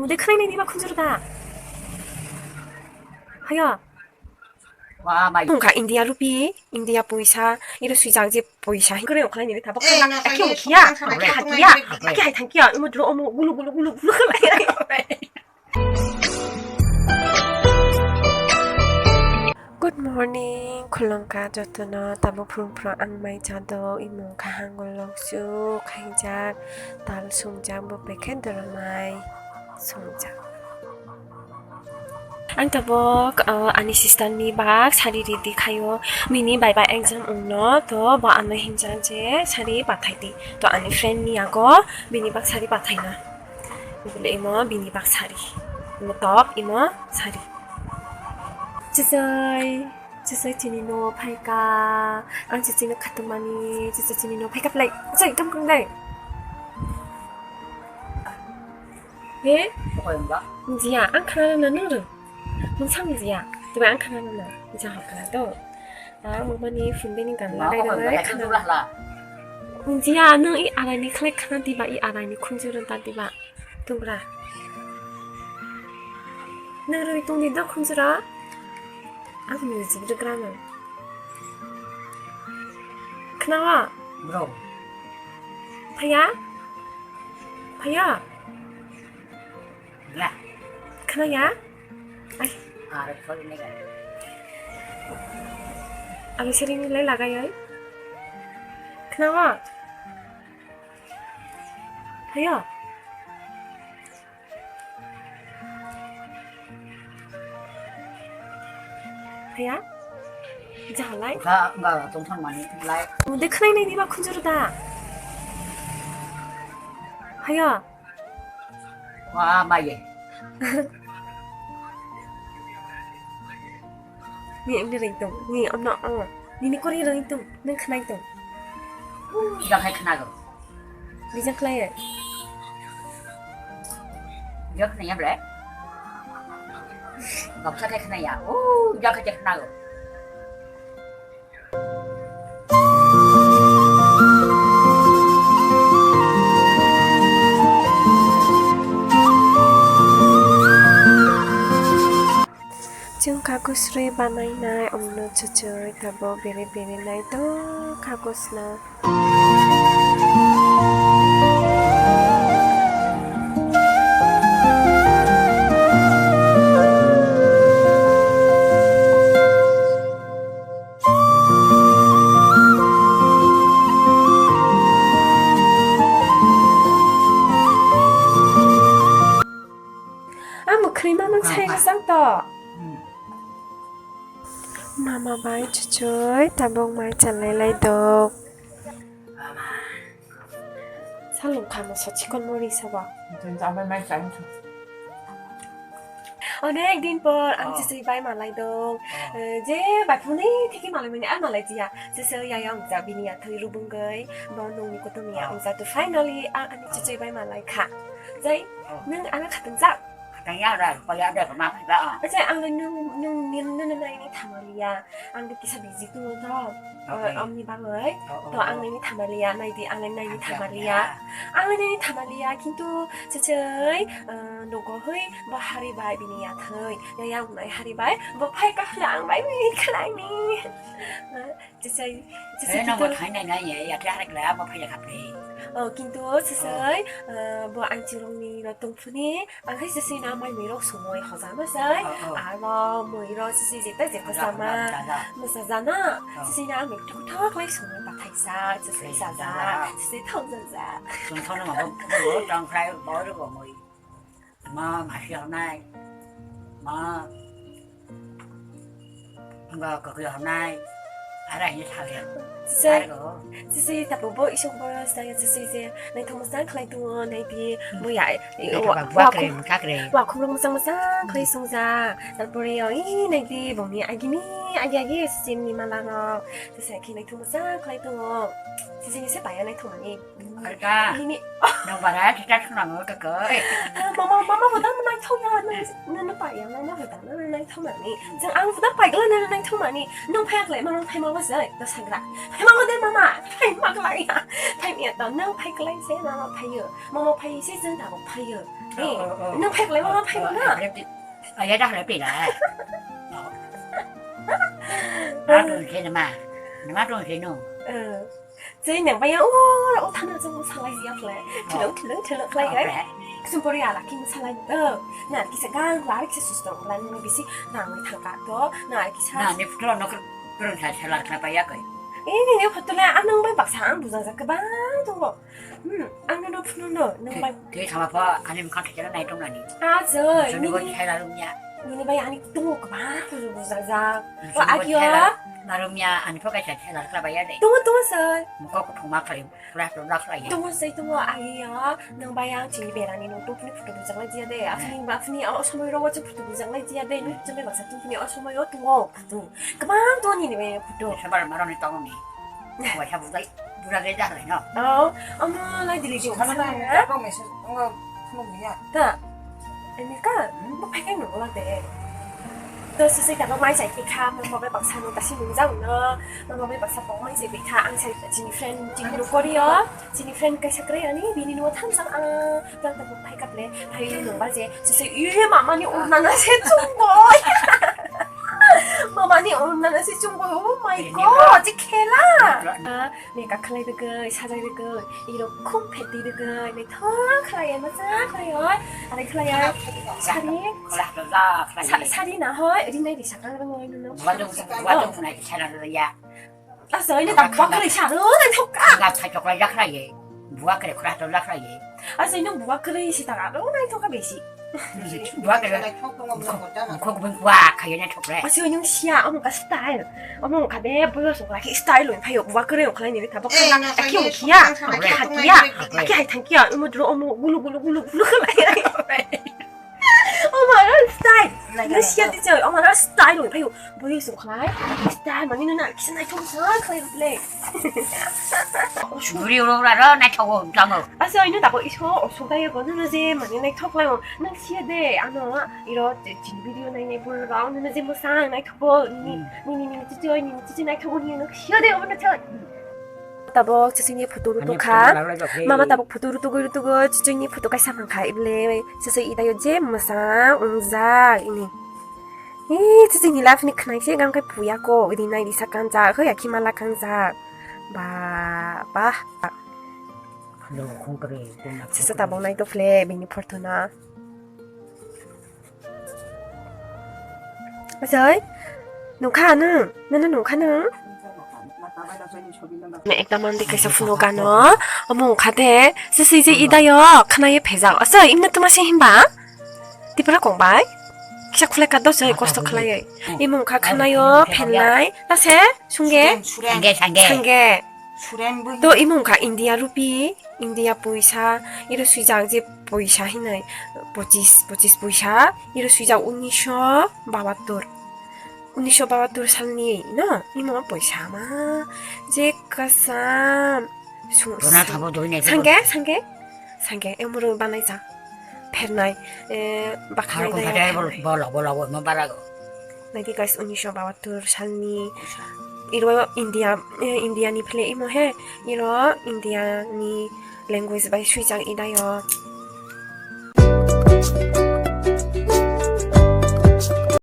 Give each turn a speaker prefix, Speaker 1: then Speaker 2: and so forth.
Speaker 1: 근데 크레인이 니가 쿤주르다. 하야.
Speaker 2: 와, 막
Speaker 1: 뭔가 인디아 루피, 인디아 보이샤, 이럴 수 있지 보이샤. 그래요. 크레인이 다 먹을라. 아키 오키야. 아키 하키야. 아키 하이탄키야. 어머 들어 어머 울루글루글루 Good morning, 콜롱카 저트너 타보 프롬프로 앙마이 자도 이몽 가항골록수 카이작 달 송장 부페 캔들마이 송장 Ang tabok ani sistan ni bak sari di kayo mini bye bye exam unno to ba ame hinjan je sari pathai di to ani friend ni ago bini bak sari pathai na bile imo bini bak sari imo top imo sari Chisai chinino paika ang chisino katumani chisai chinino paika play chay kam kung dai 예?
Speaker 2: 뭐인가?
Speaker 1: 지야 안 카나나 너르มึงช่างสิอ่ะจะไปอังคณะนั่นน่ะมึงจะหอกกันแล้วมึงวันนี้ฝุ่นเป็นยังไง
Speaker 2: 뭐
Speaker 1: อะไร
Speaker 2: ก็
Speaker 1: เล
Speaker 2: เป็น
Speaker 1: ย
Speaker 2: แบบ
Speaker 1: ข
Speaker 2: นั้น
Speaker 1: นาด
Speaker 2: ล่ะ
Speaker 1: มึงจีอ่ะนึกอีอะไรนี่คล้ายขนาดที่ว่าอีอะไรนี่คุณจะเรียนตัดที่ว่าถูกปะนั่นเลยตรงนี้ต้องคุณจะละอันนี้จริงหรือเปล่าเนี่ยขนาดว่า
Speaker 2: bro
Speaker 1: พยา
Speaker 2: ya
Speaker 1: ขนาดยาไอ้
Speaker 2: ada soal ini kan
Speaker 1: อะไรเรื่องนี้เลยล่ะกันยัยขนาดว่าพยาจะอะไร
Speaker 2: enggak tonton mani like
Speaker 1: 근데 크레인이 니가 쿤주르다. 하야.
Speaker 2: wah baye
Speaker 1: 니 emri ringtong. 니 엄나 니니 꼬리 ringtong. 능 크나이tong.
Speaker 2: udah kayak kena kok
Speaker 1: 니장 클라이에.
Speaker 2: dia kena ya bre nggak usah kayak kena ya dia kayak kena kok
Speaker 1: 지금 가구스레 바나이나이 없는 저저 타보 베레베레 나이도 가구스나. 뭐 크림하는 차이가 쌍떠. Mama bai chuchuy tabong mai chalai lai dok. Sao lùng khả mà sợ chỉ con mori sao bà?
Speaker 2: Chân sao mai mai tránh
Speaker 1: Ở đây anh tin bờ anh chỉ bay mà lại dok. Dễ bài phun đi thì cái mà lại mình ăn mà lại gì à? Sơ ya ya ông già bini à thời rubung gơi. Bọn nông ni cô tôi mi ông già tôi finally anh chỉ bay mà lại khả. Dễ nhưng anh khả từng dạo.
Speaker 2: cái nhau rồi bây giờ được mà phải đó
Speaker 1: Aja ang nung này thamalia ang được kisa busy tu đó ông ni bang ấy to ang này thamalia này thì ang này thamalia ang này thamalia kintu chơi đồ có hơi bo hari bai bini ya thôi ya yang này hari bai bo phai các lang bai mi cái này mi chơi
Speaker 2: thế nó một cái này vậy ra được là mà phải gặp đi
Speaker 1: kintu chơi bo anh chỉ long ni là tung phuni ang hay chơi na mai mi rok sumoi hozama sai alo moi ro chơi gì tới gì có sao mà sao ra na chơi na mi thok thok lấy sumoi bạc thay sa chơi sa ra chơi thông ra
Speaker 2: chúng thôi nó mà bữa trong khai bói đó còn mùi mà hôm nay mà và cái hôm nay ở đây như thế nào
Speaker 1: chơi tập bộ ít xong bao giờ chơi này thông sáng khai tu này thì mới vậy wow không thông sáng khai xong ra tập bộ này này thì bọn này agi xin ni malano chơi khi này thông sáng khai tu chơi sẽ bài này thông này
Speaker 2: ca đâu vào đấy thì chắc không làm nữa cả cỡ
Speaker 1: mama vừa tao này thông nó bài nó vừa tao nó này thông này chẳng ăn vừa tao bài cái này thông này nó phải lại mà nó phải mà sao nó sang ra phải mà đây mama phải mà lại à phải miệng tao nó phải cái này sẽ nó phải giờ mama phải sẽ dân tao phải giờ 너 팩래 와 팩나
Speaker 2: 얘다 그래 비라 나도 걔네마 나도 걔노
Speaker 1: 저희 냥바야 오 타는 좀 살아이야 플레 틀렁 플레이 Sumporia la king salai na kisagan la kisus to la ni bisi na ngai thangka to na kisa
Speaker 2: 나 니프로 너 그런 잘 살아 봐야 거이
Speaker 1: ini patula anang bai baksa buza zakba to anang no nang bai
Speaker 2: 그 가봐 봐 아니면 컨택이나 나이 동안이
Speaker 1: 아저
Speaker 2: 저는 거 해라lum냐
Speaker 1: ini bai ani to ba buza za wa agia
Speaker 2: 나름냐 아니 포가 잘 해라 봐야 돼
Speaker 1: to sa
Speaker 2: 뭐가 통마 그래 그래도 낙라이
Speaker 1: to say to agia nang bai yang ji berani no to puni putu buza la dia de afni somoy ro wa putu buza la dia de ni jeme baksa tu puni somoy ro to patu kemang to ni ni putu
Speaker 2: 사발 말하는 땅이 뭐 해보다 불하게 잘해요
Speaker 1: 어머 나 들리지
Speaker 3: 가만히
Speaker 1: 않아?
Speaker 3: 딱 메시지 뭔가 뭐야
Speaker 1: 나 그러니까 뭐 발견 놀라대 tôi sẽ xây dựng mai giải cái cam mà bây bác sang nó ta xin đúng rằng nó mà bây bác sang bóng mai giải cái cam anh sẽ chỉ friend chỉ lúc có đi á chỉ friend cái sắc này anh vì nó tham sang đang tập phải gặp lẽ hay nó bao giờ sẽ yêu mà 많이 온나나 sẽ chung boy mà 많이 온나나 sẽ chung boy oh my god 어떡해라 내가 클라이드그 사자이드그 이런 콤패티드그 내 더 클라이에 맞아 클라이어 아니 클라이어 살이 나허 어린애 리사가는 거에 누나
Speaker 2: 와도 나이 잘하려야
Speaker 1: 알았어 이제 나 뭐가 그래 샤르 나 톡까
Speaker 2: 나 가족과 약라예 뭐가 그래 그래도 약라예
Speaker 1: 알았어 이제 뭐가 그래 시다가 나 톡까 메시
Speaker 2: 뭐가 그래 거기 와 가연에 톡래
Speaker 1: 알았어 이제 시야 어머가 스타일 어머가 내 보여서 그 스타일로 파요 뭐가 그래 요 클라이니 다 벗겨나 아키 오키야 아키 하이탄기야 어머 들어 어머 굴루굴루굴루 어머나 스타일 이거 시야되죠 어머나 스타일로 봐요 보이소 클라이 스타일 많이 누나 기사나 통사 클라이 플레이
Speaker 2: 우리 오라라 나 저거 장어
Speaker 1: 아서 이제 나고 이거 소다에 거는 이제 많이 나 톡라요 나 시야돼 아너 이런 진 비디오 나이네 볼라 오늘 이제 뭐상 나 톡고 니니니 찌찌 나 톡고 니는 시야돼 어머나 저 따복 지진이 포도로 또가 마마 따복 포도로 또고 지진이 포도가 사망가 입래 그래서 이다요 제 무사 웅자 이니 이 지진이 라프니 크나이시 감가 부야고 어디나 이리사 간자 허야 키말라 간자 바바
Speaker 2: 너 공그래
Speaker 1: 진짜 따복 나이도 플레 미니 포르토나 맞아요? 농카는 나는 농카는 네, 액담한데 그래서 분노가너 어머 가대 스스 이제 이다요 카나의 배장 어서 입는 뜻마신 힘봐 디브라 공바이 키샤 쿨레카도 저희 고스토 클라이 이문 카나요 펜라이 나세 숭게 상게 또 이문가 인디아 루피 인디아 보이샤 이르 수이장지 보이샤 히나이 보지스 보이샤 이르 수이장 우니쇼 바바토르 Unisho babatur salni no imo 보이샤마 제카삼
Speaker 2: 도나 타보 도네
Speaker 1: 상게 에무르 바나이자 페르나이
Speaker 2: 바카르 공타데 볼라 뭐 바라고
Speaker 1: 나기 가이스 unisho babatur salni 이로 인디아니 플레이 이모 해 이로 인디아니 랭귀지 바이 수이장 이다요